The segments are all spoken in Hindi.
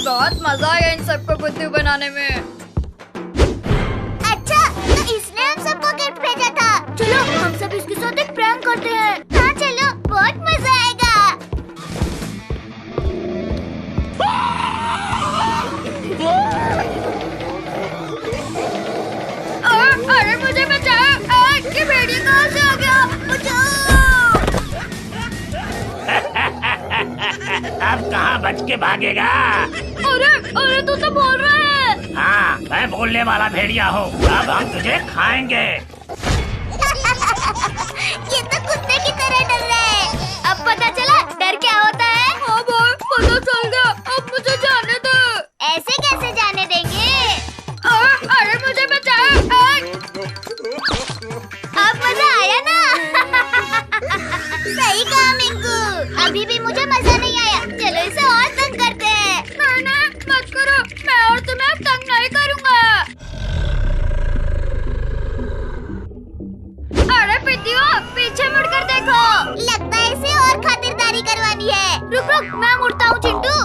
बहुत मजा आया इन सबको बुद्धू बनाने में। अच्छा, तो इसने हम सबको गिफ्ट भेजा था। चलो हम सब इसके साथ एक प्रैंक करते हैं। हाँ चलो, बहुत मजा आएगा। अरे मुझे बचाओ! ये भेड़िया कहाँ से आ गया? बचाओ! अब कहाँ बच के भागेगा? अरे तू तो बोल रहा है। हाँ, मैं बोलने वाला भेड़िया हूँ। अब हम तुझे खाएंगे। ये तो कुत्ते की तरह डर रहा है। अब पता चला डर क्या होता है? हाँ भाई, पता चल गया। अब मुझे जाने दो। ऐसे कैसे जाने देंगे? अरे मुझे बचाओ! अब मजा आया ना? सही कहा मिंकू। अभी भी मुझे मजा नहीं आया। चलो इसे और तंग करते हैं। नहीं, मत करो। मैं और तुम्हें तंग नहीं करूँगा। अरे पिद्दियों, पीछे मुड़कर देखो। लगता है इसे और खातिरदारी करवानी है। रुक रुक, मैं मुड़ता हूँ चिंटू।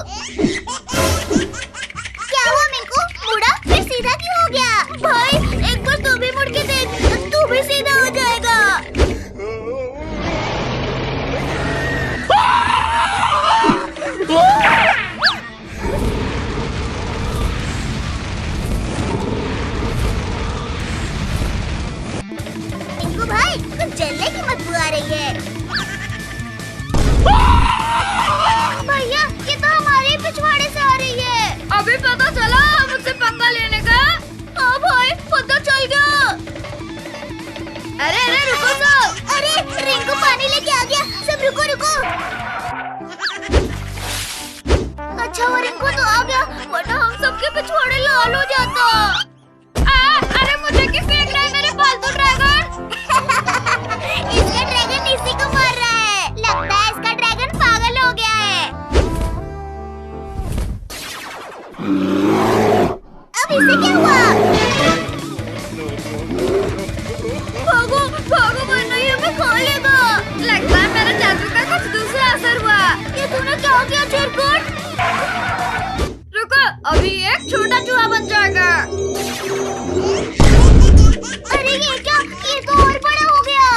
क्या हुआ मिंकू? मुड़ा? फिर सीधा क्यों हो गया? भाई एक बार तू भी मुड़ के देख, तू भी सीधा हो जाएगा। मिंकू भाई, कुछ जलने की बदबू आ रही है। भैया, ये तो हमारे ही पिछवाड़े से आ रही है। अभी पता चला मुझसे पंगा लेने का? हाँ भाई, पता चल गया। अरे रुको सब। अरे रिंकू पानी लेके आ गया। सब रुको रुको। अच्छा वो रिंकू तो आ गया, वरना हम सबके पिछवाड़े लाल हो जाता। अरे मुझे क्यों फेंक रहा है मेरे पालतू ड्रैगन? इसका ड्रैगन इसी को मार रहा है। लगता है इसका ड्रैगन पागल हो गया है। अब इसे क्या हुआ? भागो भागो, वरना ये हमें खा लेगा। लगता है मेरे जादू का कुछ दूसरा असर हुआ। ये तूने क्या किया चिरकुट? रुको, अभी एक छोटा चूहा बन जाएगा। अरे ये क्या? ये तो और बड़ा हो गया।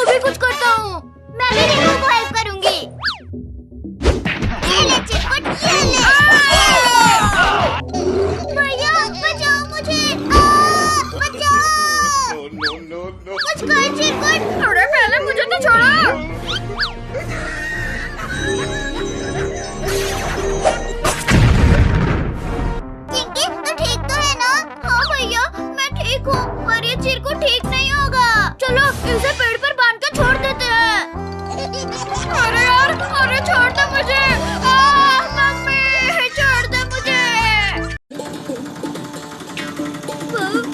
अभी कुछ करता हूँ। मैं भी रिंकू को हेल्प करूंगी। ये ले चिरकुट, ये ले। भैया बचाओ मुझे। बचाओ। कुछ कर चिरकुट। अरे पहले मुझे तो छोड़ो। चिंकी, तू ठीक तो है ना? हाँ भैया, मैं ठीक हूँ, पर ये चिरकुट ठीक नहीं होगा। चलो इसे पेड़ पर बांध के छोड़ देते हैं। अरे यार, अरे छोड़ दो मुझे। मम्मी, छोड़ दो मुझे।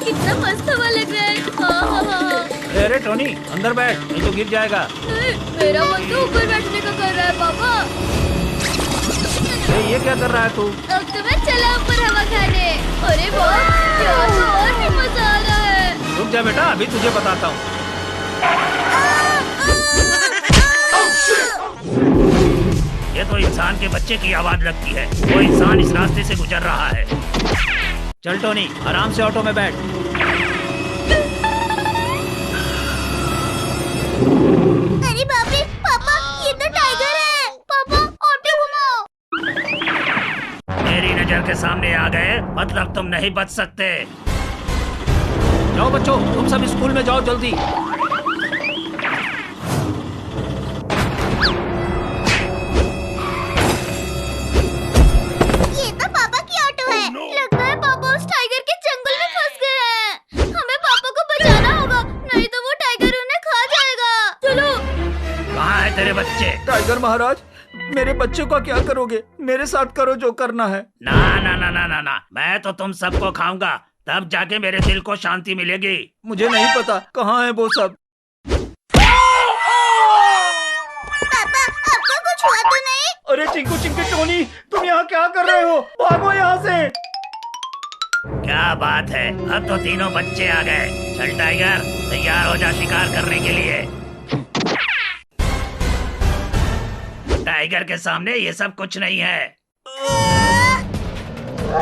कितना मस्त हवा लग रहा है। अरे टोनी, अंदर बैठ, नहीं तो गिर जाएगा। मेरा मन तो ऊपर बैठने का कर रहा है पापा। ये क्या कर रहा है तू? अब तो मैं चला ऊपर हवा खाने। अरे वाह, क्या तो और भी मजा आ रहा है। रुक जा बेटा, अभी तुझे बताता हूँ। ये तो इंसान के बच्चे की आवाज लगती है। वो इंसान इस रास्ते से गुजर रहा है। चल टोनी, आराम से ऑटो में बैठ। अरे बाप रे, पापा ये तो टाइगर है। पापा ऑटो घुमाओ। मेरी नजर के सामने आ गए, मतलब तुम नहीं बच सकते। जाओ बच्चों, तुम सब स्कूल में जाओ जल्दी। ये तो पापा की ऑटो है। लगता है पापा उस टाइगर के जंगल में फंस गए हैं। हमें पापा को बचाना होगा, नहीं तो वो टाइगर उन्हें खा जाएगा। चलो। कहाँ है तेरे बच्चे? टाइगर महाराज, मेरे बच्चे का क्या करोगे? मेरे साथ करो जो करना है। ना ना ना ना ना ना, मैं तो तुम सबको खाऊंगा, तब जाके मेरे दिल को शांति मिलेगी। मुझे नहीं पता कहाँ है वो सब। पापा आपको कुछ हुआ तो नहीं? अरे चिंकू चिंकी टोनी, तुम यहाँ क्या कर रहे हो? भागो यहाँ से। क्या बात है, अब तो तीनों बच्चे आ गए। चल टाइगर, तैयार हो जा शिकार करने के लिए। टाइगर के सामने ये सब कुछ नहीं है। अरे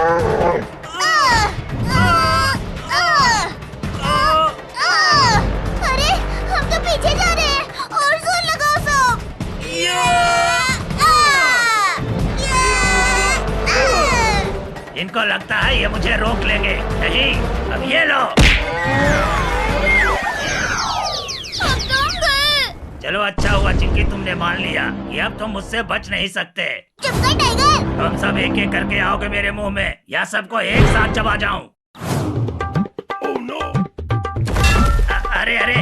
हम तो पीछे जा रहे हैं और जोर लगाओ सब। इनको लगता है ये मुझे रोक लेंगे। नहीं, अब ये लो। चलो अच्छा हुआ चिंकी तुमने मान लिया। ये अब तुम मुझसे बच नहीं सकते। चुप कर टाइगर। तुम सब एक एक करके आओगे मेरे मुंह में या सबको एक साथ चबा जाऊं? अरे अरे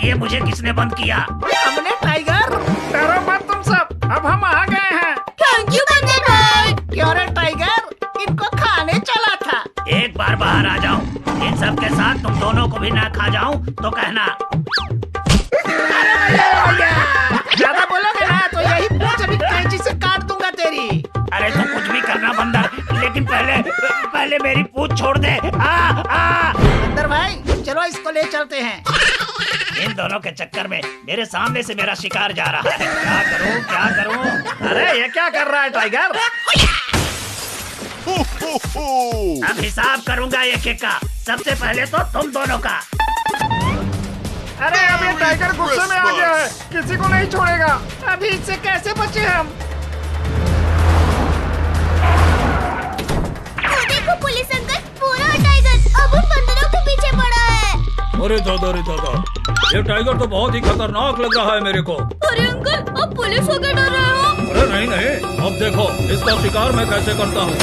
ये मुझे किसने बंद किया? हमने टाइगर। डरो मत तुम सब, अब हम आ गए हैं। थैंक यू बंदर भाई। क्यों रे टाइगर, इनको खाने चला था। एक बार बाहर आ जाऊं, इन सब के साथ तुम दोनों को भी ना खा जाऊं तो कहना। ज्यादा बोलोगे ना तो यही पूंछ अभी कैंची से काट दूंगा तेरी। अरे तुम कुछ भी करना बंदर, लेकिन पहले मेरी पूंछ छोड़ दे। बंदर भाई चलो इसको ले चलते हैं। इन दोनों के चक्कर में मेरे सामने से मेरा शिकार जा रहा है। क्या करूं क्या करूं? अरे ये क्या कर रहा है टाइगर? अब हिसाब करूंगा एक एक का। सबसे पहले तो तुम दोनों का। अरे अब ये टाइगर गुस्से में आ गया है, किसी को नहीं छोड़ेगा। अभी इससे कैसे बचे हम? देखो पुलिस अंकल, पूरा टाइगर अब उन बंदरों के पीछे पड़ा है। अरे दादा, ये टाइगर तो बहुत ही खतरनाक लग रहा है मेरे को। अरे अंकल, अब पुलिस होकर डर रहे हो? अरे नहीं, अब देखो इसका शिकार मैं कैसे करता हूँ।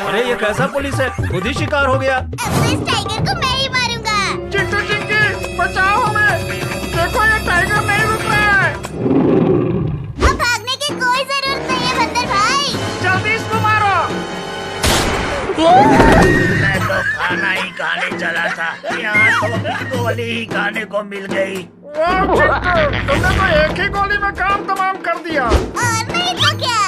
अरे ये कैसा पुलिस है, खुद ही शिकार हो गया। अब तो इस टाइगर को मैं ही मारूंगा। चिंटू चिंकी बचाओ हमें, देखो ये टाइगर नहीं रुक रहा है। अब भागने की कोई जरूरत नहीं है बंदर भाई। जल्दी इसको मारो। मैं तो खाना ही खाने चला था, यहाँ तो गोली ही खाने को मिल गई। वाह चिंटू, तुमने तो एक ही गोली में काम तमाम कर दिया। और नहीं तो क्या।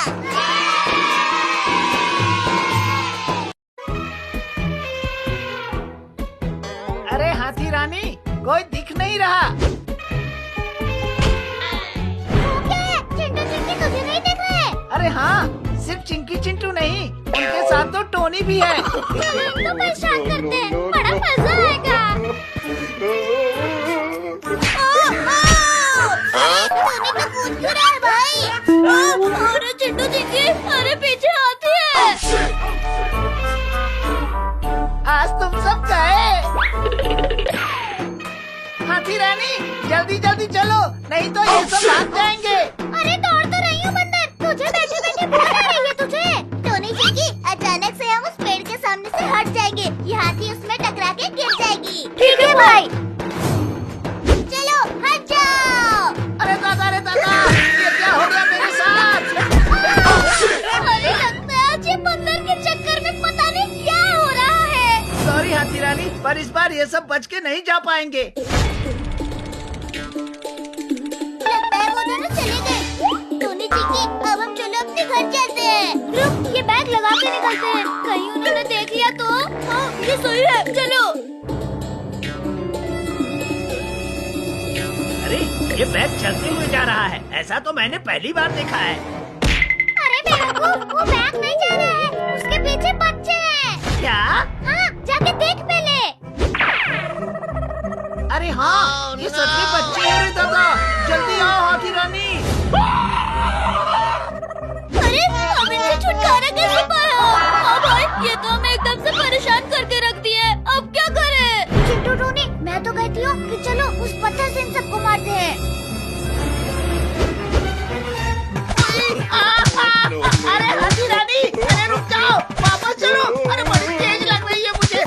अरे हाथी रानी, कोई दिख नहीं रहा। चिंटू चिंकी तुझे नहीं दिख रहे? अरे हाँ, सिर्फ चिंकी चिंटू नहीं, उनके साथ तो टोनी भी है। तो परेशान करते हैं, बड़ा मजा आएगा। टोनी तो कूद क्यों रहा है भाई? अरे चिंटू चिंकी, अरे पीछे हाथी है। आज तुम सब गए। हाथी रानी जल्दी जल्दी चलो, नहीं तो ये सब भाग जाएंगे। अरे दौड़ तो रही हूँ बंदर, तुझे बैठे बैठे भूख आ रही है तुझे। टोनी चिंकी, अचानक से हम उस पेड़ के सामने से हट जाएंगे, ये हाथी उसमें टकरा के गिर जाएगी। ठीक है भाई। चलो हट जाओ। अरे दादा, ये क्या हो गया मेरे साथ? अरे लगता है आज ये बंदर के चक्कर में पता नहीं क्या हो रहा है। सॉरी हाथी रानी, पर इस बार ये सब बच के नहीं जा पाएंगे। लगता है वो दोनों चले गए। टोनी चिंकी, अब हम चलो अपने घर चलते हैं। रुक, ये बैग लगा के निकलते हैं, कहीं उन्होंने देख लिया तो। हाँ, ये सही है, चलो। अरे ये बैग चलते हुए जा रहा है, ऐसा तो मैंने पहली बार देखा है। अरे बेवकूफ, वो बैग नहीं जा रहा है, उसके पीछे बच्चे हैं। क्या? हाँ, जाके देख पहले। अरे हाँ, ये सच में बच्चे हैं रे दादा, जल्दी आओ हाथी रानी। अरे हम इनसे छुटकारा कैसे पाया? हाँ भाई, ये तो हमें एकदम से परेशान करके रख दिए, अब क्या करें? चिंटू टोनी, मैं तो कहती हूँ कि चलो उस पत्थर से इन सबको मारते हैं। अरे हाथी रानी, अरे रुक जाओ, वापस चलो। अरे बड़ी तेज लग रही है मुझे।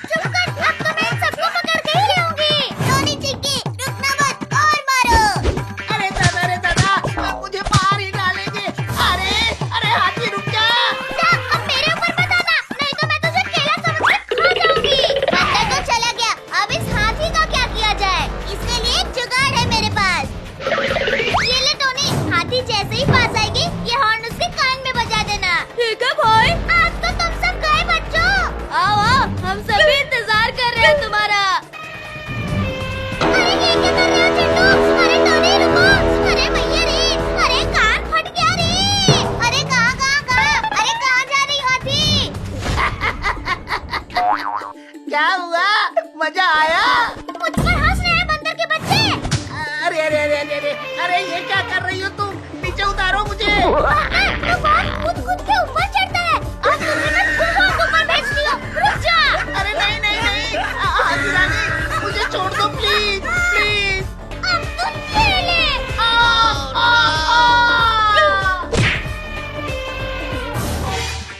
चुप कर, अब तो मैं इन सबको पकड़ के ही लाऊंगी। टोनी चिंकी, रुकना मत। अरे ये क्या कर रही हो तुम? नीचे उतारो मुझे। खुद के ऊपर चढ़ता है। आज तुमने मैं तूफान ऊपर भेज दिया। रुक जा। अरे नहीं नहीं नहीं, हाथी रानी मुझे छोड़ दो प्लीज प्लीज। अब तुम खेले।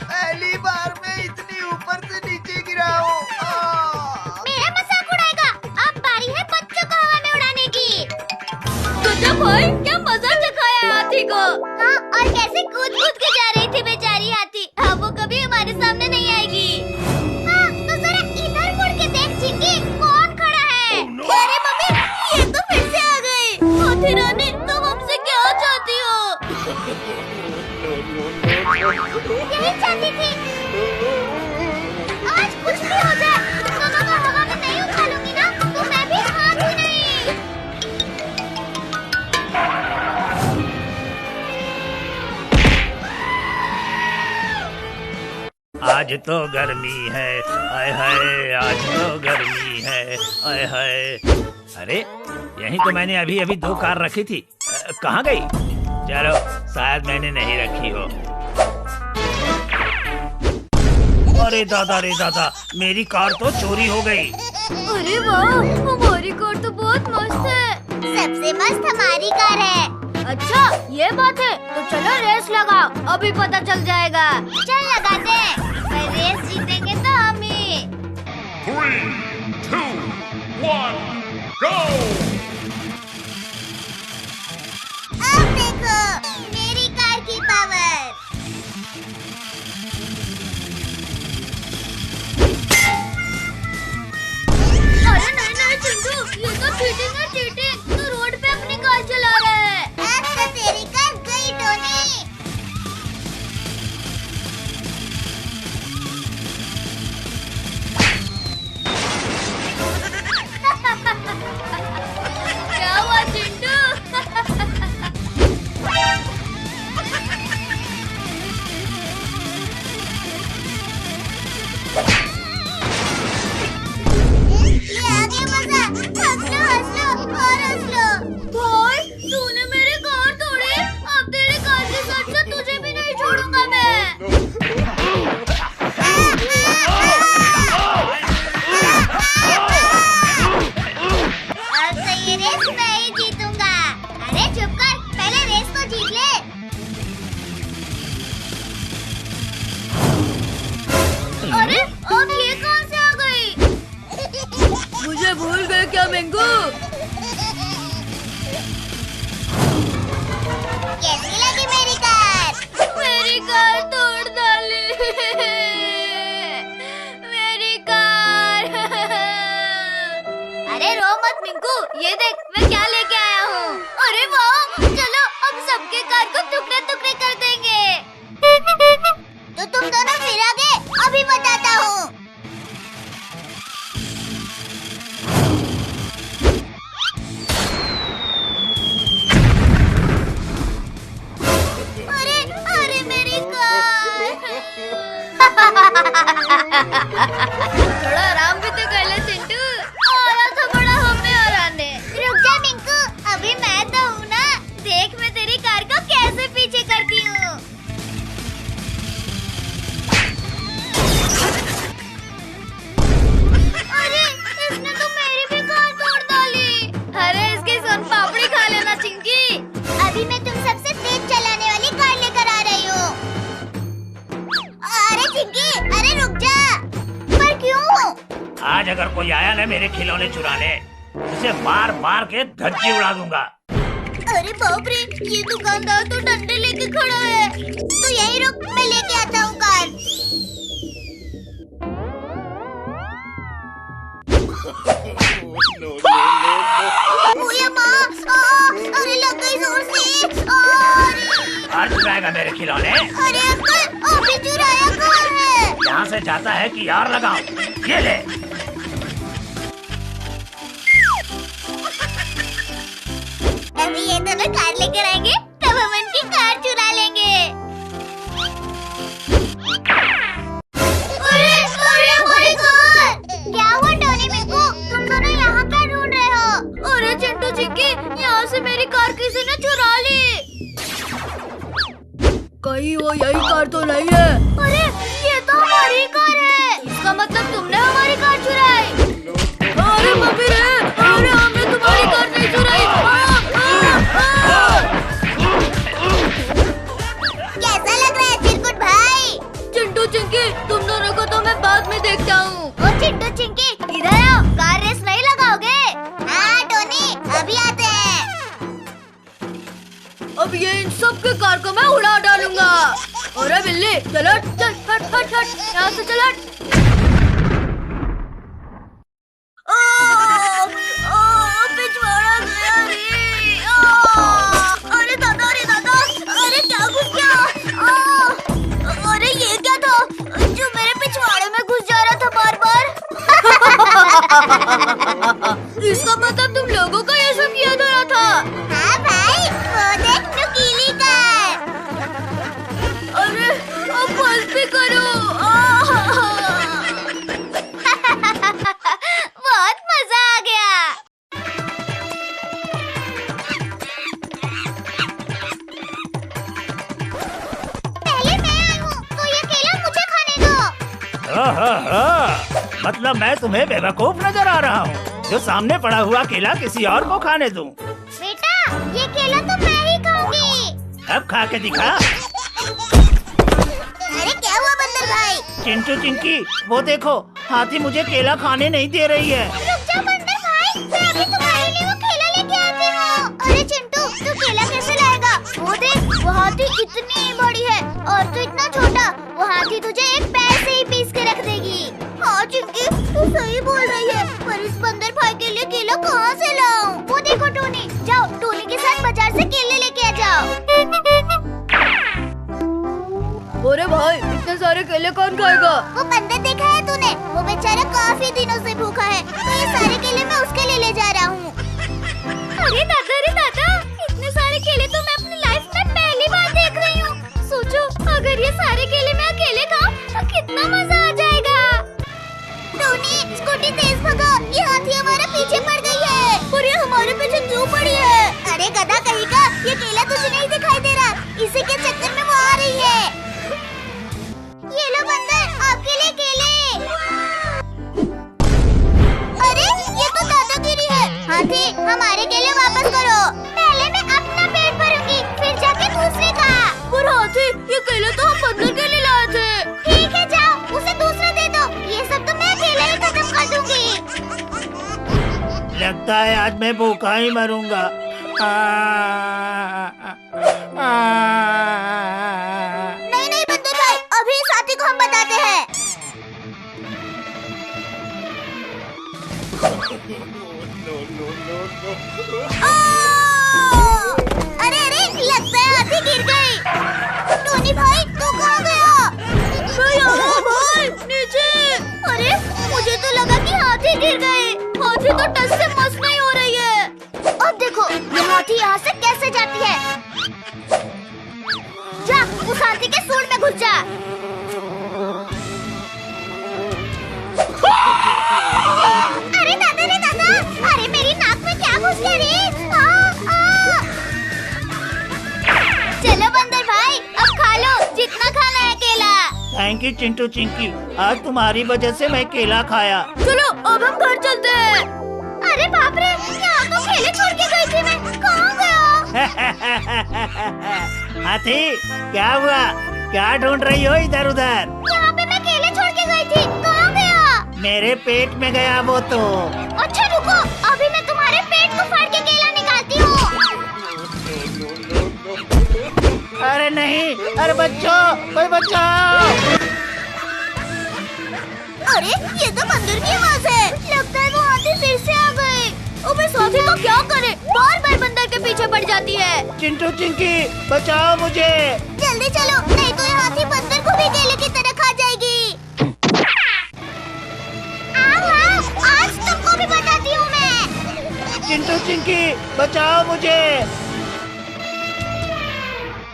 पहली बार मैं इतनी ऊपर से नीचे गिरा हूँ। मेरा मजाक उड़ाएगा। अब बारी है बच्चों को हवा में उड़ाने की। गजब भाई, क्या मजा चखाया हाथी को। हाँ, और कैसे कूद कूद के जा रही थी बेचारी हाथी। अब वो कभी हमारे सामने नहीं आएगी। हाँ, तो जरा इधर मुड़ के देख चिंकी, कौन खड़ा है? अरे मम्मी, ये तो फिर से आ गई। हाथी रानी, तुम हमसे क्या चाहती हो? यही चाहती थी। आज कुछ भी हो जाए, तुम दोनों को हवा में नहीं उठा लूंगी ना, तो मैं भी हाथ ही नहीं। आज तो गर्मी है, आय हाय, आज तो गर्मी है, आय हाय। अरे यहीं तो मैंने अभी अभी 2 कार रखी थी, कहाँ गई? चलो शायद मैंने नहीं रखी हो। अरे दादा, मेरी कार तो चोरी हो गई। अरे वाह, हमारी कार तो बहुत मस्त है। सबसे मस्त हमारी कार है। अच्छा ये बात है, तो चलो रेस लगाओ, अभी पता चल जाएगा। चल लगाते हैं, पर रेस जीतेंगे तो हम ही। 3, 2, 1, go! अब देखो मेरी कार की पावर। अरे नहीं चिंटू, ये तो चीटिंग है चीटिंग। तू रोड पे अपनी कार चला रहा है। अब तो तेरी कार गई टोनी। क्या हुआ चिंटू? ये आ गया मजा। हंस लो और हंस लो। भाई तूने मेरी कार तोड़ी, अब तेरी कार के साथ साथ तुझे भी नहीं छोड़ूंगा मैं। अब तो ये रेस मैं ही जीतूंगा। अरे चुप कर, पहले रेस तो जीत ले। अरे अब ये कहाँ से आ गई? मुझे भूल गए क्या मेंगू? कैसी लगी मेरी कार? मेरी कार तोड़ डाली। मेरी कार। अरे रो मत मिंकू, ये देख मैं क्या लेके आया हूँ। अरे वाह, चलो अब सबके कार को टुकड़े टुकड़े कर देंगे। तो तुम दोनों फिर आ गए, अभी बताता हूँ। अरे मेरी कार। थोड़ा आराम भी तो कर ले चिंटू, आया था बड़ा हमें हराने। रुक जा मिंकू, अभी मैं तो हूँ ना। देख मैं तेरी कार को कैसे पीछे करती हूँ। अरे इसने तो मेरी भी कार तोड़ डाली। अरे इसकी सोन पापड़ी खा लेना चिंकी। अभी मैं तुम सबसे तेज चलाने वाली कार लेकर आ रही हूँ। अरे चिंकी, अरे रुक जा। पर क्यों? आज अगर कोई आया ना मेरे खिलौने चुराने, उसे मार मार के धज्जी उड़ा दूंगा। अरे बाप रे, ये दुकानदार तो डंडे लेके खड़ा है। तो यही रुक, मैं लेके आता हूँ कार। ओए माँ, अरे लग गई जोर से। अरे आज चुराएगा मेरे खिलौने? अरे अंकल, अभी चुराया कहाँ है? यहाँ से जाता है कि यार लगाओ, ये ले। अभी ये दोनों कार लेकर आएंगे, तब हम इनकी कार चुरा लेंगे। अरे हमारी कार! क्या हुआ टोनी मिंकू? तुम दोनों यहाँ क्या ढूंढ रहे हो? अरे चिंटू चिक्की, यहाँ यहाँ से मेरी कार किसी ने चुरा ली। कहीं वो यही कार तो नहीं है? अरे ये तो हमारी कार है। इसका मतलब तुमने हमारी कार चुराई। अरे मम्मी रे, अरे हमने तुम्हारी कार नहीं चुराई। कैसा लग रहा है चिरकुट भाई? चिंटू चिंकी, तुम दोनों को तो मैं बाद में देखता हूँ। ओ चिंटू चिंकी, इधर आओ। कार रेस नहीं लगाओगे? हाँ टोनी, अभी आते हैं। अब ये इन सब के कार को मैं उड़ा डालूंगा। अरे बिल्ली, चल हट, चल हट हट हट, यहाँ से चल हट। पिछवाड़ा गया रे। अरे दादा, अरे दादा, अरे क्या घुस गया? अरे ये क्या था जो मेरे पिछवाड़े में घुस जा रहा था बार बार? इसका मतलब तुम लोगों का ये सब किया धरा था। हाँ भाई, वो देख नुकीली कार। अरे अब बस भी करो। बहुत मजा आ गया। पहले मैं आई हूँ, तो ये केला मुझे खाने दो। मतलब मैं तुम्हें बेवकूफ नजर आ रहा हूँ जो सामने पड़ा हुआ केला किसी और को खाने दूं। बेटा, ये केला तो मैं ही खाऊंगी। अब खा के दिखा। अरे क्या हुआ बंदर भाई? चिंटू चिंकी, वो देखो, हाथी मुझे केला खाने नहीं दे रही है। रुक जा बंदर भाई, मैं अभी तुम्हारे लिए वो केला लेके आती हूँ। अरे चिंटू, तू केला कैसे लाएगा? वो देख, वो हाथी इतनी बड़ी है और तू इतना छोटा। वो हाथी तुझे एक पैर से ही पीस के रख देगी। हाँ चिंकी, तू सही बोल रही है, पर इस बंदर भाई के लिए केला कहाँ से लाऊं? वो देखो टोनी, जाओ टोनी के साथ बाजार से केले लेके आ जाओ। अरे भाई, इतने सारे केले कौन खाएगा? वो बंदर देखा है तूने? वो बेचारा काफी दिनों से भूखा है, तो ये सारे केले मैं उसके लिए ले जा रहा हूँ। अरे दादा, इतने सारे केले तो मैं अपनी लाइफ में पहली बार देख रही हूँ। सोचो, अगर ये सारे केले मैं अकेले खाऊं तो कितना मजा आ जाएगा। टोनी, स्कूटी तेज भगा, ये हाथी हमारे पीछे पड़ गई है। और ये हमारे पीछे क्यों पड़ी है? अरे गधा कहीं का, ये केला तुझे नहीं दिखाई दे रहा? इसी के चक्कर में वो आ रही है। ये लो बंदर, आपके लिए केले। अरे ये तो दादागिरी है। हाथी, हमारे केले वापस करो। पहले मैं अपना पेट भरूंगी, फिर जाके दूसरे का। पर हाथी, ये केले तो हम बंदर के लिए लाए थे। ठीक है, जाओ उसे दूसरा दे दो। ये सब तो मैं अकेले ही खत्म कर दूंगी। लगता है आज मैं भूखा ही मरूंगा। नहीं बंदर भाई, अभी इस हाथी को हम बताते हैं। अरे लगता है हाथी गिर गई। टोनी भाई, तू कहाँ गया? मैं यहाँ भाई, नीचे। अरे मुझे तो लगा कि हाथी गिर गए। हाथी तो टस से मस नहीं हो रही है। अब देखो, ये हाथी यहाँ से कैसे जाती है। जा, उस हाथी के सूंड में घुस जा। अरे दादा, अरे मेरी नाक में क्या घुस गया रे? चलो बंदर भाई, अब खा लो जितना खाना है केला। थैंक यू चिंटू चिंकी, आज तुम्हारी वजह से मैं केला खाया। चलो अब हम घर चलते हैं। अरे बाप रे, यहाँ तो केले छोड़ के गई थी मैं, कहाँ गया? हाथी, क्या हुआ? क्या ढूंढ रही हो इधर उधर? यहाँ पे मैं केले छोड़ के गई थी, कहाँ गया? मेरे पेट में गया वो तो। अच्छा रुको, अभी मैं तुम्हारे पेट को फाड़ के केला निकालती हूँ। अरे नहीं, अरे बच्चों, कोई बचाओ। अरे ये तो बंदर की आवाज है। लगता है वो हाथी फिर से आ गए। अब इस हाथी को क्या करे, बार बार बंदर के पीछे पड़ जाती है। चिंटू चिंकी, बचाओ मुझे। जल्दी चलो, नहीं तो ये हाथी बंदर को भी केले की तरह खा जाएगी। आओ, आज तुमको भी बताती हूँ मैं। चिंटू चिंकी, बचाओ मुझे।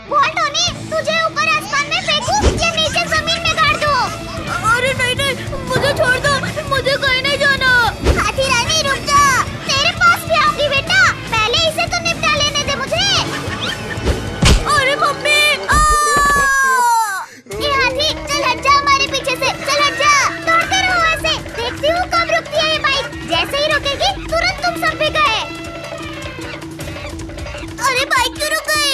बोल टोनी, तुझे ऊपर आसमान में फेंकूं या नीचे जमीन में गाड़ दूं? अरे नहीं, मुझे छोड़ दो, मुझे कहीं नहीं जाना। हाथी रानी रुक जा, तेरे पास भी आऊंगी बेटा, पहले इसे तो निपटा मेरी बाइक क्यों रुक गई?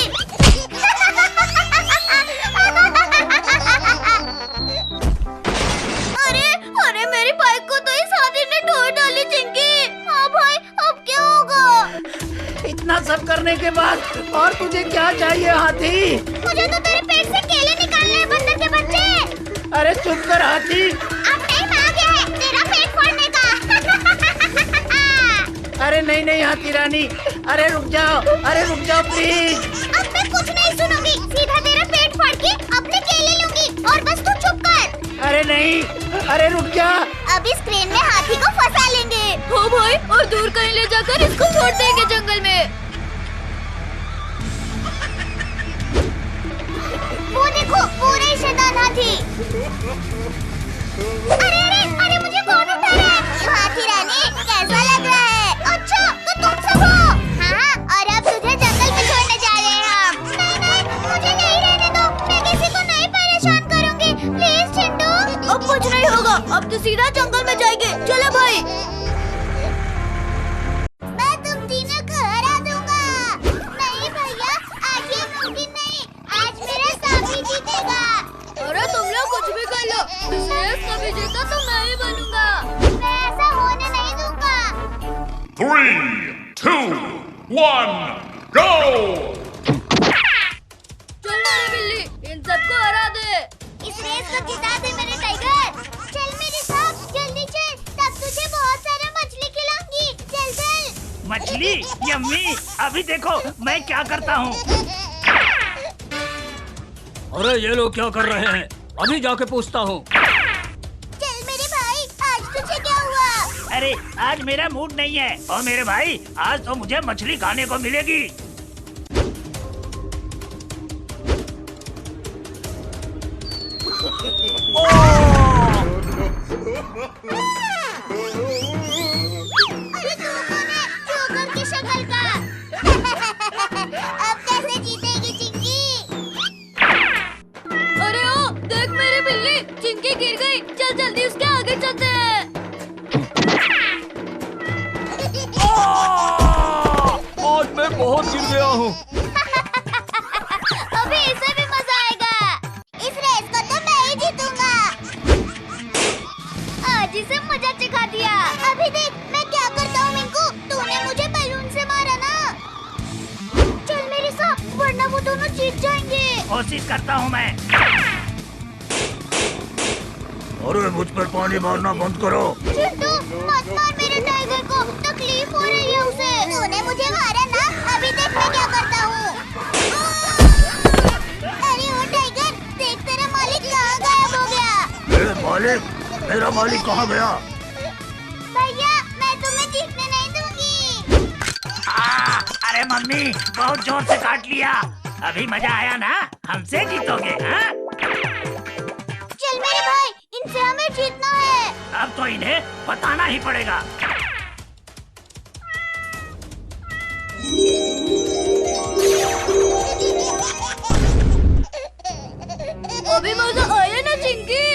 अरे अरे मेरी बाइक को तो इस हाथी ने तोड़ डाली चिंकी। हाँ भाई, अब क्या होगा? इतना सब करने के बाद और तुझे क्या चाहिए हाथी? मुझे तो तेरे पेट से केले निकालने हैं, बंदर के बच्चे। अरे चुप कर हाथी। अब टाइम आ गया है तेरा पेट फोड़ने का। अरे नहीं नहीं हाथी रानी, अरे रुक जाओ प्लीज। अब मैं कुछ नहीं सुनूंगी, सीधा तेरा पेट फाड़ के अपने केले लूंगी और बस तू चुप कर। अरे नहीं, अरे रुक जा। अब इस क्रेन में हाथी को फंसा लेंगे। हो भाई, और दूर कहीं ले जाकर इसको छोड़ देंगे जंगल में। वो देखो, पूरा ही शैतान हाथी। अरे अरे अरे, मुझे कौन उठा रहा है? क्यों हाथी रानी, कैसा लग रहा है? अच्छा तो तुम सब हो? हाँ, और अब तुझे जंगल में छोड़ने जा रहे हैं हम। नहीं नहीं, मुझे नहीं रहने दो, मैं किसी को नहीं परेशान करूंगी, प्लीज चिंटू। अब कुछ नहीं होगा, अब तो सीधा जंगल में जाएंगे। चलो भाई। मैं तुम तीनों को हरा दूंगा। नहीं भैया, आज ये मुमकिन नहीं, आज मेरा साथी जीतेगा। अरे तुम लोग कुछ भी कर लो, इस रेस कभी जीता तो मैं ही बनूंगा। मैं ऐसा होने नहीं दूंगा। 3, 2, 1, go! चल मेरी बिल्ली, इन सबको हरा दे। इस रेस को जिता दे मेरे टाइगर। चल मेरे साथ, जल्दी चल, तब तुझे बहुत सारा मछली खिलाऊंगी। चल चल। मछली यम्मी, अभी देखो मैं क्या करता हूँ। अरे ये लोग क्या कर रहे हैं? अभी जाके पूछता हूँ। चल मेरे भाई, आज तुझे क्या हुआ? अरे आज मेरा मूड नहीं है। और मेरे भाई, आज तो मुझे मछली खाने को मिलेगी। अरे तू कौन है, जोकर की शक्ल का? अब कैसे जीतेगी चिंकी? अरे ओ, देख मेरी बिल्ली, चिंकी गिर गई। चल जल्दी उसके आगे चलते हैं। आज मैं बहुत गिर गया हूँ। अभी इसे भी मजा आएगा। इस रेस को तो मैं ही जीतूंगा। आज इसे मजा चखा दिया। अभी देख मैं क्या करता हूँ मिंकू, तूने मुझे बैलून से मारा ना। चल मेरे साथ, वरना वो दोनों जीत जाएंगे। कोशिश करता हूँ मैं। अरे मुझ पर पानी मारना बंद करो। चिंटू मत मार मेरे टाइगर को, तकलीफ हो रही है उसे। तूने मुझे मारा ना, अभी देख मैं क्या करता हूँ। अरे ओ टाइगर, देख तेरा मालिक कहाँ गायब हो गया। मेरा मालिक कहाँ गया? भैया मैं तुम्हें जीतने नहीं दूंगी। अरे मम्मी, बहुत जोर से काट लिया। अभी मजा आया ना? हमसे जीतोगे हाँ? चल मेरे भाई, इनसे हमें जीतना है। अब तो इन्हें बताना ही पड़ेगा। अभी मजा आया ना चिंकी?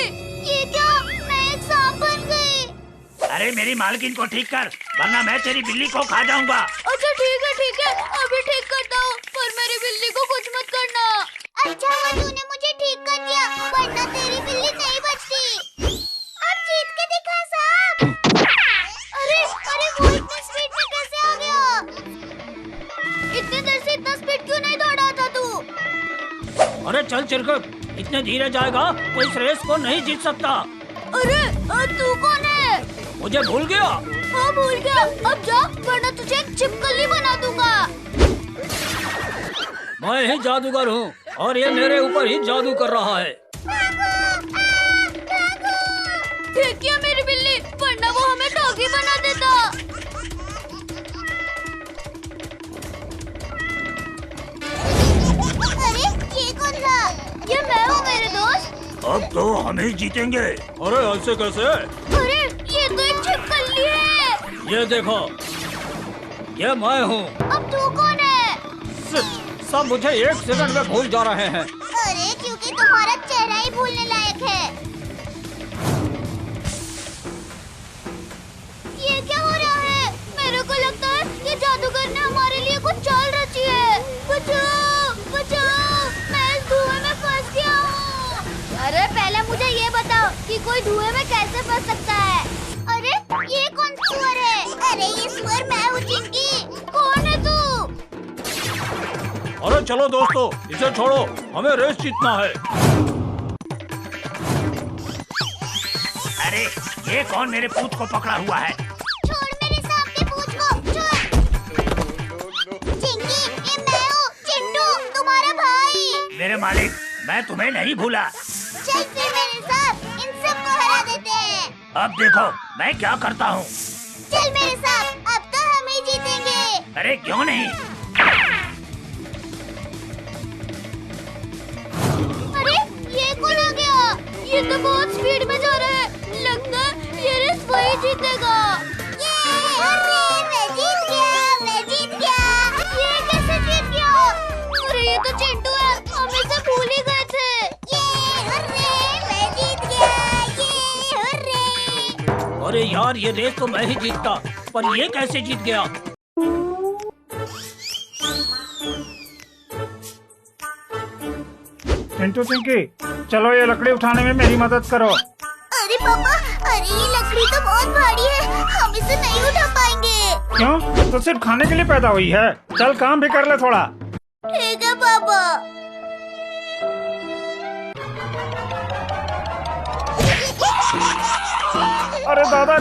ये क्या, मैं एक सांप बन गई। अरे मेरी मालकिन को ठीक कर, वरना मैं तेरी बिल्ली को खा जाऊंगा। अच्छा ठीक है, अभी ठीक करता हूँ, पर मेरी बिल्ली को कुछ मत करना। अच्छा हुआ तूने मुझे ठीक कर दिया, वरना तेरी बिल्ली नहीं बचती। अब जीत के दिखा सांप। अरे अरे, वो इतनी स्पीड में कैसे आ गया? इतने देर से इतना स्पीड क्यों नहीं दौड़ा था तू? अरे चल चिरकुट, इतने धीरे जाएगा तो इस रेस को नहीं जीत सकता। अरे तू कौन है? मुझे भूल गया? हाँ भूल गया, अब जा, वरना तुझे एक छिपकली बना दूंगा। मैं ही जादूगर हूँ और ये मेरे ऊपर ही जादू कर रहा है। ठीक किया मेरी बिल्ली, वरना वो हमें डॉगी बना देता। अरे ये कौन था? ये मैं हूँ मेरे दोस्त। अब तो हम ही जीतेंगे। अरे ऐसे कैसे? अरे ये तो एक छिपकली है। ये देखो, ये मैं हूँ। अब तू कौन है? सब मुझे एक सेकंड में भूल जा रहे हैं। अरे क्योंकि तुम्हारा चेहरा ही भूलने लायक है। ये क्या हो रहा है? मेरे को लगता है कि जादूगर ने हमारे लिए कुछ चाल रची है। कोई धुएं में कैसे फंस सकता है? अरे ये कौन सुअर है? अरे ये सुअर मैं हूँ चिंकी। कौन है तू? अरे चलो दोस्तों, इसे छोड़ो, हमें रेस जीतना है। अरे ये कौन मेरे पूत को पकड़ा हुआ है? छोड़ मेरे सामने पूछ को, छोड़। चिंकी, ये मैं हूँ चिंटू, तुम्हारा भाई। मेरे मालिक, मैं तुम्हें नहीं भूला। चल फिर मेरे साथ इन सबको हरा देते हैं। अब देखो मैं क्या करता हूँ। चल मेरे साथ, अब तो हम ही जीतेंगे। अरे क्यों नहीं? अरे ये कौन आ गया? ये तो बहुत स्पीड में जा रहा है। लगता है ये रेस वही जीतेगा। अरे मैं जीत गया। ये कैसे जीत गया? अरे ये तो चिंटू है, हम इसे भूल ही गए थे। मैं जीत गया। अरे यार, ये रेस तो मैं ही जीतता, पर ये कैसे जीत गया? चिंटू चिंकी, चलो ये लकड़ी उठाने में मेरी मदद करो। अरे पापा, अरे ये लकड़ी तो बहुत भारी है, हम इसे नहीं उठा पाएंगे। क्यों? तो सिर्फ खाने के लिए पैदा हुई है। चल काम भी कर ले थोड़ा। ठीक है पापा। अरे दादा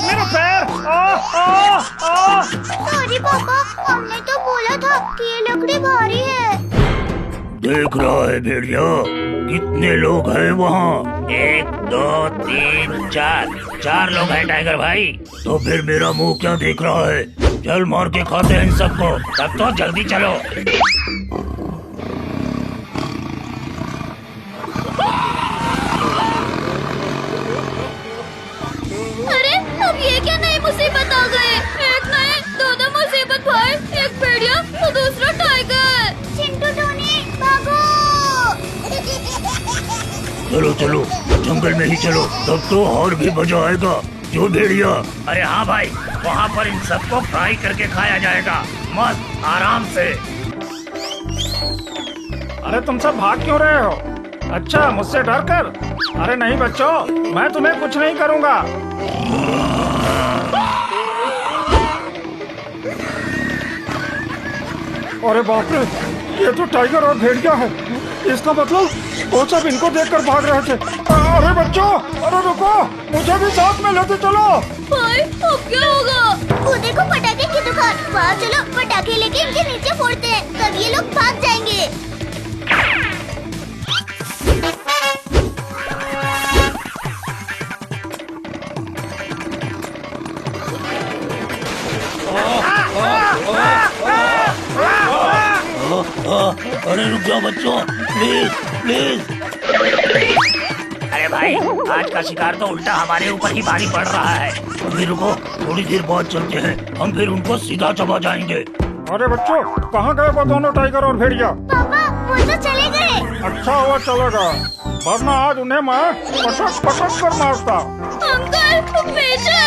मेरा पैर। सॉरी पापा, हमने तो बोला था कि ये लकड़ी भारी है। देख रहा है भेड़िया, कितने लोग हैं वहाँ? 1 2 3 4 लोग हैं टाइगर भाई। तो फिर मेरा मुंह क्या देख रहा है? चल मार के खाते हैं इन सबको। तब तो जल्दी चलो। अरे अब ये क्या नई मुसीबत आ गई? एक नहीं, दो मुसीबत भाई। एक भेड़िया तो दूसरा टाइगर। चिंटू टोनी भागो। चलो जंगल में ही चलो, तब तो और भी मजा आएगा। जो भेड़िया। अरे हाँ भाई, वहाँ पर इन सबको फ्राई करके खाया जाएगा, मस्त आराम से। अरे तुम सब भाग क्यों रहे हो? अच्छा, मुझसे डर कर? अरे नहीं बच्चों, मैं तुम्हें कुछ नहीं करूँगा। अरे बाप रे, ये तो टाइगर और भेड़िया है। इसका मतलब वो सब इनको देखकर भाग रहे थे। अरे बच्चों, अरे रुको, मुझे भी साथ में लेते चलो। भाई अब क्या होगा? वो देखो पटाखे की दुकान, वहाँ चलो पटाखे लेके इनके नीचे फोड़ते हैं, तब ये लोग भाग जाएंगे। अरे रुक जाओ बच्चों, प्लीज। अरे भाई, आज का शिकार तो उल्टा हमारे ऊपर ही भारी पड़ रहा है। अभी रुको, थोड़ी देर बाद चलते हैं, हम फिर उनको सीधा चबा जाएंगे। अरे बच्चों, कहाँ गए वो दोनों टाइगर और भेड़िया? पापा वो तो चले गए। अच्छा हुआ चलेगा, वरना आज उन्हें मैं पटक कर मारता। अंकल पीछे।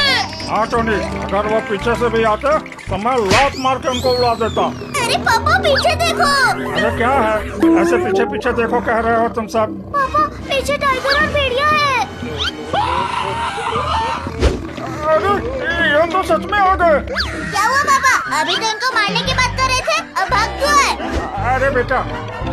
हाँ टोनी, अगर वो पीछे से भी आते तो मैं लात मार के उनको उड़ा देता। अरे पापा पीछे देखो। अरे क्या है, ऐसे पीछे देखो कह रहे हो तुम सब? पापा पीछे टाइगर और भेड़िया है। अरे ये तो सच में आ गए। क्या हुआ पापा? अभी तो इनको मारने की बात कर रहे थे, अब भाग क्यों है? अरे बेटा,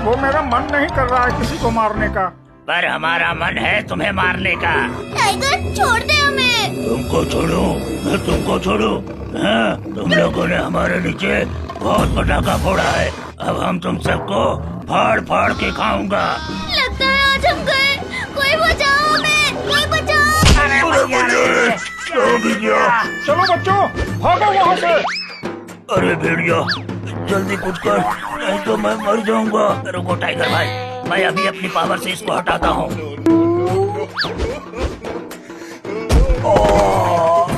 वो मेरा मन नहीं कर रहा है किसी को मारने का। पर हमारा मन है तुम्हें मारने का। टाइगर छोड़ दे हमें। तुमको छोड़ू? मैं तुमको छोड़ू? हाँ, तुम लोगों ने हमारे नीचे बहुत पटाखा फोड़ा है, अब हम तुम सबको फाड़ के खाऊंगा। लगता है आज हम गए। कोई बचाओ हमें, कोई बचाओ। चलो बच्चों, भागो वहाँ से। अरे भेड़िया, जल्दी कुछ कर, नहीं तो मैं मर जाऊंगा। रुको टाइगर भाई, मैं अभी अपनी पावर से इसको हटाता हूँ।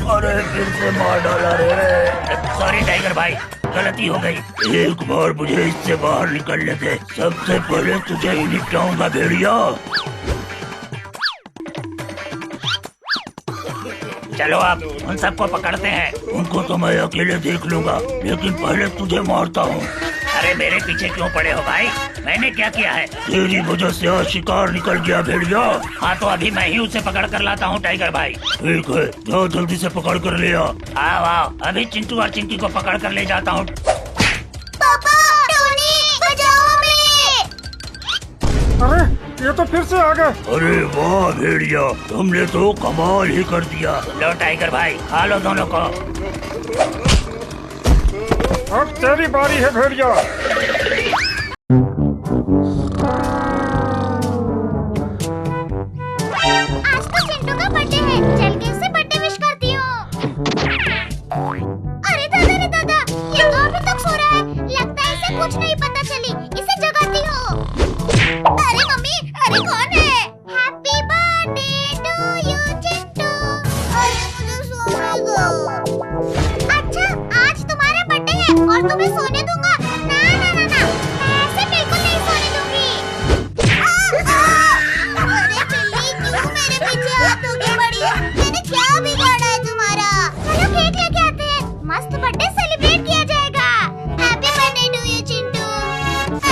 अरे फिर से मार डाला रे। सॉरी टाइगर भाई, गलती हो गई। एक बार मुझे इससे बाहर निकलने दे, सबसे पहले तुझे ही निपटाऊंगा भेड़िया। चलो अब उन सबको पकड़ते हैं। उनको तो मैं अकेले देख लूंगा, लेकिन पहले तुझे मारता हूँ। अरे मेरे पीछे क्यों पड़े हो भाई? मैंने क्या किया है? तेरी वजह से आज शिकार निकल गया भेड़िया। हाँ तो अभी मैं ही उसे पकड़ कर लाता हूँ टाइगर भाई। ठीक है, जाओ जल्दी से पकड़ कर ले आओ। आओ आओ, अभी चिंटू और चिंकी को पकड़ कर ले जाता हूँ। पापा, टोनी, बचाओ हमें। अरे ये तो फिर से आ गए। अरे वाह भेड़िया, तुमने तो कमाल ही कर दिया। लो टाइगर भाई, खा लो दोनों को। अब तेरी बारी है भेड़िया। आज तो चिंटू का बर्थडे है, चल के उसे बर्थडे विश करती हूँ। अरे दादा रे दादा, ये तो अभी तक सो रहा है। लगता है इसे कुछ नहीं पता चली। इसे जगाती हूँ। अरे मम्मी, अरे कौन है? Happy birthday to you Chintu. अरे मुझे सोने दो। अच्छा, आज तुम्हारा बर्थडे है और तुम्हें सोने दूंगा? ना ना ना ना, मैं ऐसे बिल्कुल नहीं सोने दूंगी। अरे बिल्ली, क्यों मेरे पीछे हाथ होके पड़ी है? मैंने क्या बिगाड़ा है तुम्हारा? चलो केक लेके आते हैं, मस्त बर्थडे सेलिब्रेट किया जाएगा। Happy birthday to you Chintu.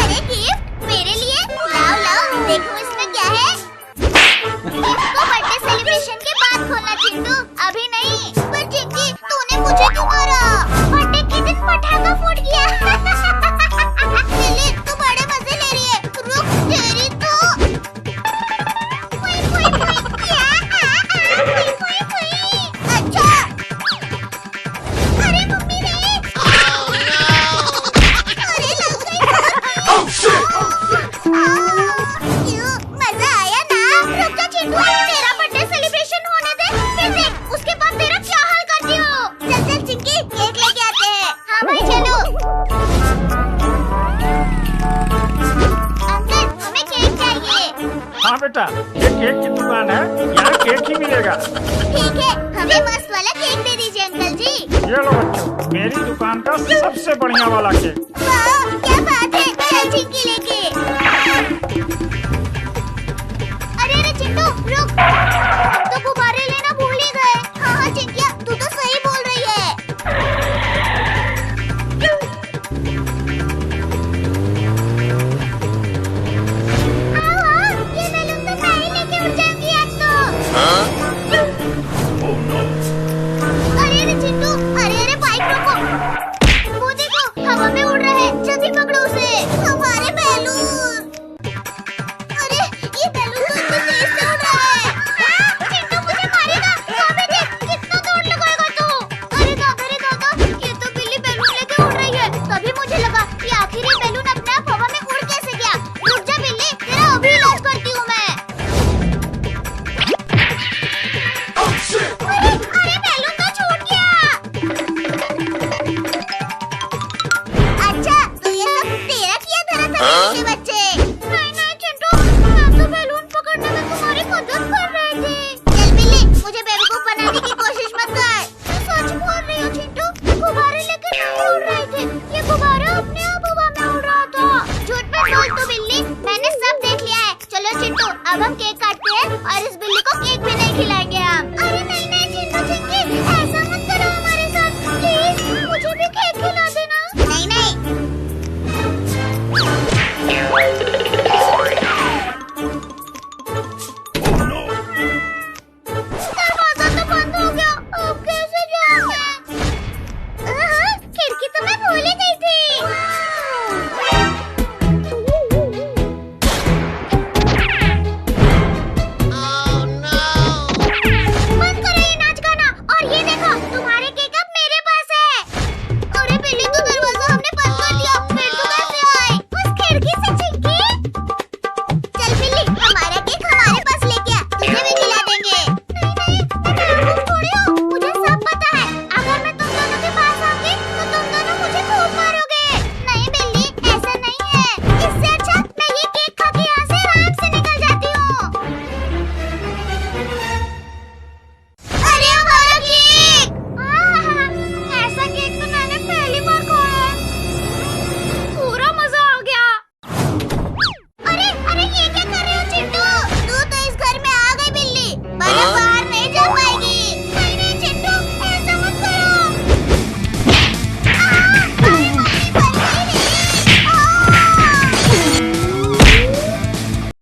अरे गिफ्ट मेरे लिए? लाओ लाओ, देखो इसमें क्या है। गिफ्ट को बर्थडे सेलिब्रेशन के बाद खोलना चिंटू, अभी नहीं। पर चिंकी, तूने मुझे क्यों मारा? बर्थडे के दिन पटाखा फूट गया। लिली, तू बड़े मजे ले रही है। रुक, तेरी तो। फुई, फुई, फुई। फुई, फुई, फुई। अच्छा। अरे मम्मी रे। अरे लग गई। क्यों, मजा आया ना? रुक जा चिंटू, तेरा बर्थडे सेलिब्रेशन होने दे, फिर देख उसके बाद तेरा क्या हाल करती हूँ। चल चल चिंकी, केक लेके आते हैं। हाँ भाई चलो। अंकल, हमें केक चाहिए। हाँ बेटा, ये केक की दुकान है, यहाँ केक ही मिलेगा। ठीक है, हमें मस्त वाला केक दे दीजिए अंकल जी। ये लो बच्चों, मेरी दुकान का सबसे बढ़िया वाला केक। वाह, क्या बात है। चल चिंकी लेके। अरे अरे चिंटू, रुक। हम तो गुब्बारे लेना भूल ही गए। हाँ हाँ चिंकिया, तू तो सही बोल रही है। हाँ हाँ, ये बैलून तो मैं ही लेके उड़ जाऊंगी आज तो। अरे अरे चिंटू, अरे अरे बाइक रोको। वो देखो, हवा में उड़ रहा है, जल्दी पकड़ो उसे। हमारे बैलून। अरे ये बैलून तो इतनी तेज से उड़ रहा है। चिंटू मुझे मारेगा। अबे देख, कितना दौड़ लगाएगा तू। अरे दादा रे दादा, ये तो बिल्ली बैलून लेके उड़ रही है। तभी मुझे लगा कि आखिर ये बैलून अपने आप हवा में उड़ कैसे गया। रुक जा बिल्ली, तेरा अभी इलाज करती हूँ मैं। अरे बैलून तो छूट गया। अच्छा, तो ये सब तेरा किया धरा था मेरे बच्चे।